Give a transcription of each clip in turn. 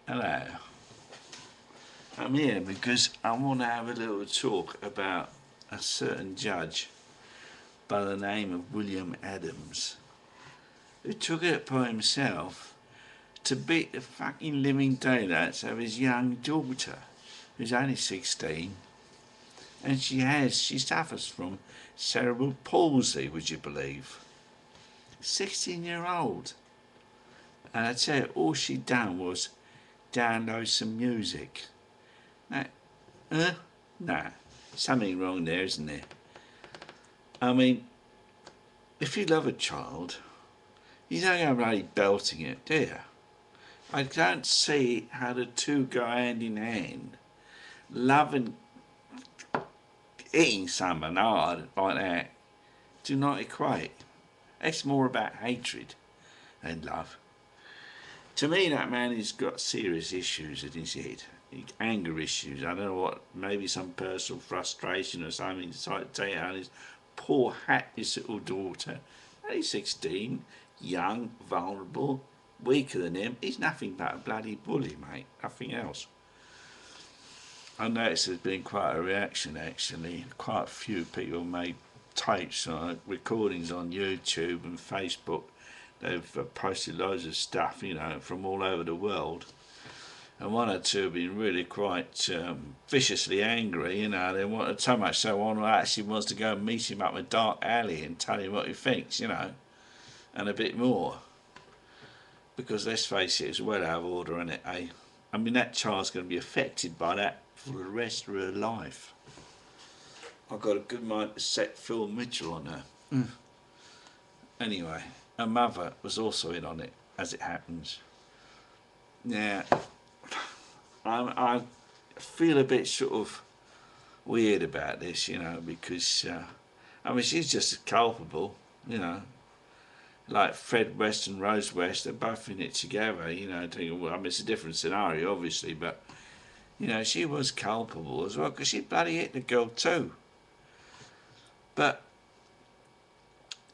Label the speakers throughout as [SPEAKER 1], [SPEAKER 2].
[SPEAKER 1] Hello. I'm here because I want to have a little talk about a certain judge by the name of William Adams, who took it upon himself to beat the fucking living daylights of his young daughter, who's only 16, and she suffers from cerebral palsy, would you believe? 16-year-old. And I tell you, all she done was download some music. Now, nah, something wrong there, isn't there? I mean, if you love a child, you don't go bloody belting it, do you? I don't see how the two go hand in hand. Loving, eating someone hard like that do not equate. It's more about hatred than love. To me, that man has got serious issues in his head. Anger issues. I don't know what, maybe some personal frustration or something. Decided to take out his poor hapless little daughter. Only 16, young, vulnerable, weaker than him. He's nothing but a bloody bully, mate. Nothing else. I noticed there's been quite a reaction actually. Quite a few people made tapes, recordings on YouTube and Facebook. They've posted loads of stuff, from all over the world. And one or two have been really quite viciously angry, they wanted so much so one actually wants to go and meet him up a dark alley and tell him what he thinks, and a bit more. Because let's face it, it's well out of order, isn't it, eh? I mean, that child's going to be affected by that for the rest of her life. I've got a good mind to set Phil Mitchell on her. Anyway, her mother was also in on it, as it happens. Now, I feel a bit sort of weird about this, because, she's just as culpable, like Fred West and Rose West, they're both in it together, it's a different scenario, obviously, but, she was culpable as well, because she bloody hit the girl too. But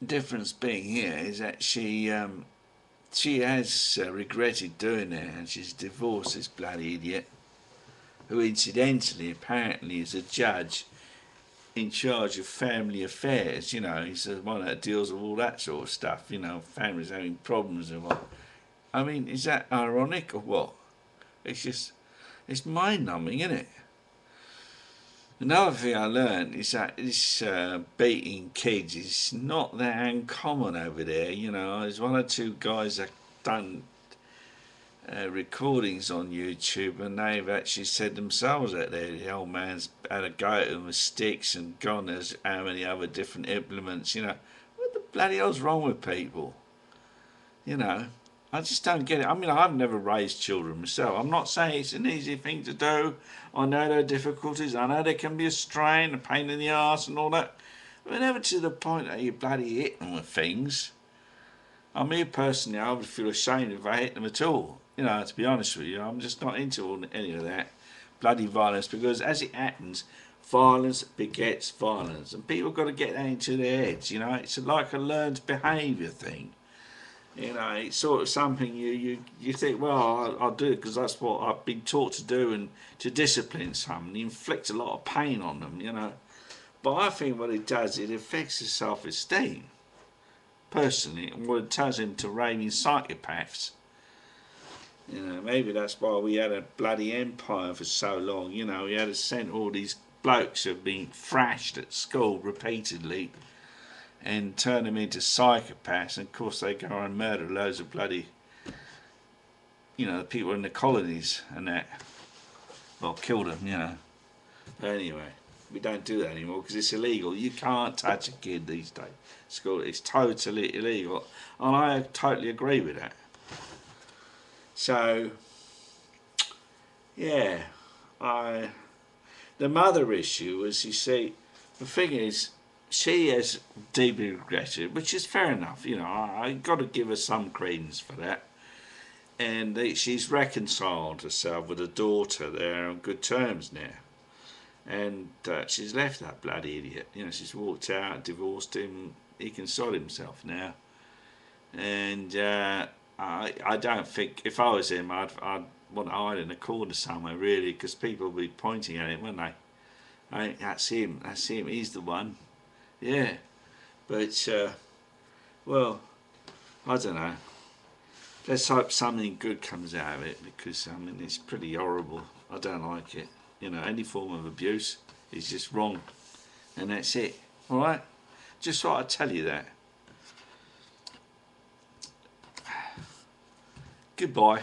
[SPEAKER 1] the difference being here is that she has regretted doing it, and she's divorced this bloody idiot, who incidentally apparently is a judge in charge of family affairs. He's the one that deals with all that sort of stuff. Families having problems and what. I mean, is that ironic or what? It's mind-numbing, isn't it? Another thing I learned is that this beating kids is not that uncommon over there. There's one or two guys that done recordings on YouTube, and they've actually said themselves that the old man's had a go at them with sticks and gone there's how many other different implements. What the bloody hell's wrong with people? I just don't get it. I mean, I've never raised children myself. I'm not saying it's an easy thing to do. I know there are difficulties. I know there can be a strain, a pain in the arse and all that. But never to the point that you bloody hit them with things. I mean, personally, I would feel ashamed if I hit them at all. To be honest with you, I'm just not into any of that bloody violence, because as it happens, violence begets violence. And people have got to get that into their heads, It's like a learned behaviour thing. It's sort of something you think, well, I'll do it because that's what I've been taught to do, and to discipline someone, inflict a lot of pain on them, But I think what it does, it affects his self-esteem, personally, and what it turns into raving psychopaths. Maybe that's why we had a bloody empire for so long, We had to send all these blokes who have been thrashed at school repeatedly and turn them into psychopaths, and of course they go and murder loads of bloody, the people in the colonies and that. Well, kill them, But anyway, we don't do that anymore because it's illegal. You can't touch a kid these days. It's totally illegal, and I totally agree with that. So, yeah, the mother issue, as you see, the thing is, she has deeply regretted, which is fair enough. I got to give her some credence for that. And she's reconciled herself with her daughter. They're on good terms now. And she's left that bloody idiot. She's walked out, divorced him. He can sod himself now. And I don't think if I was him, I'd want to hide in a corner somewhere, really, because people would be pointing at him, wouldn't they? That's him. That's him. He's the one. Yeah. But well, I don't know. Let's hope something good comes out of it, because I mean it's pretty horrible. I don't like it. You know, any form of abuse is just wrong, and that's it. All right. Just thought I'd tell you that. Goodbye.